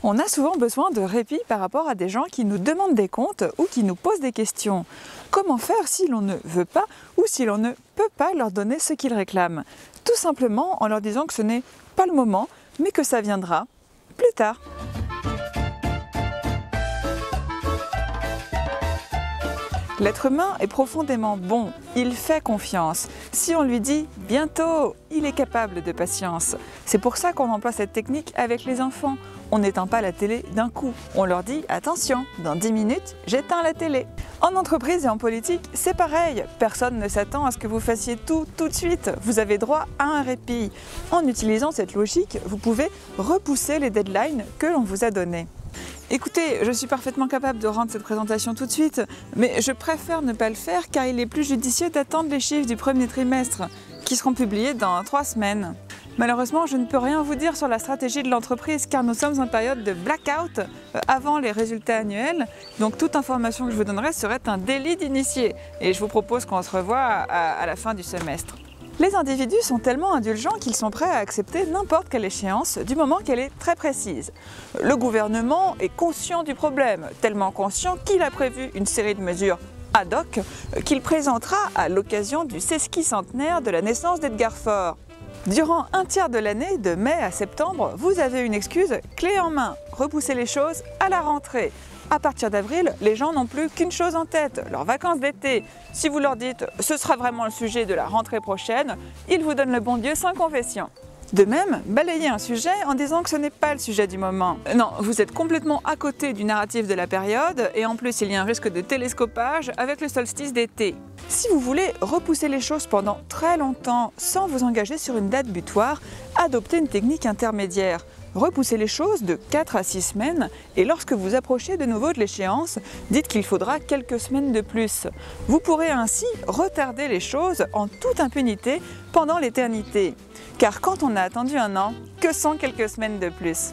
On a souvent besoin de répit par rapport à des gens qui nous demandent des comptes ou qui nous posent des questions. Comment faire si l'on ne veut pas ou si l'on ne peut pas leur donner ce qu'ils réclament? Tout simplement en leur disant que ce n'est pas le moment, mais que ça viendra plus tard. L'être humain est profondément bon, il fait confiance. Si on lui dit « bientôt », il est capable de patience. C'est pour ça qu'on emploie cette technique avec les enfants. On n'éteint pas la télé d'un coup. On leur dit « attention, dans 10 minutes, j'éteins la télé ». En entreprise et en politique, c'est pareil. Personne ne s'attend à ce que vous fassiez tout de suite. Vous avez droit à un répit. En utilisant cette logique, vous pouvez repousser les deadlines que l'on vous a donnés. Écoutez, je suis parfaitement capable de rendre cette présentation tout de suite, mais je préfère ne pas le faire car il est plus judicieux d'attendre les chiffres du premier trimestre, qui seront publiés dans 3 semaines. Malheureusement, je ne peux rien vous dire sur la stratégie de l'entreprise car nous sommes en période de blackout avant les résultats annuels, donc toute information que je vous donnerai serait un délit d'initié et je vous propose qu'on se revoie à la fin du semestre. Les individus sont tellement indulgents qu'ils sont prêts à accepter n'importe quelle échéance du moment qu'elle est très précise. Le gouvernement est conscient du problème, tellement conscient qu'il a prévu une série de mesures ad hoc qu'il présentera à l'occasion du sesquicentenaire de la naissance d'Edgar Faure. Durant un tiers de l'année, de mai à septembre, vous avez une excuse clé en main, repousser les choses à la rentrée. À partir d'avril, les gens n'ont plus qu'une chose en tête, leurs vacances d'été. Si vous leur dites « ce sera vraiment le sujet de la rentrée prochaine », ils vous donnent le bon Dieu sans confession. De même, balayez un sujet en disant que ce n'est pas le sujet du moment. Non, vous êtes complètement à côté du narratif de la période et en plus il y a un risque de télescopage avec le solstice d'été. Si vous voulez repousser les choses pendant très longtemps sans vous engager sur une date butoir, adoptez une technique intermédiaire. Repoussez les choses de 4 à 6 semaines et lorsque vous approchez de nouveau de l'échéance, dites qu'il faudra quelques semaines de plus. Vous pourrez ainsi retarder les choses en toute impunité pendant l'éternité. Car quand on a attendu un an, que sont quelques semaines de plus ?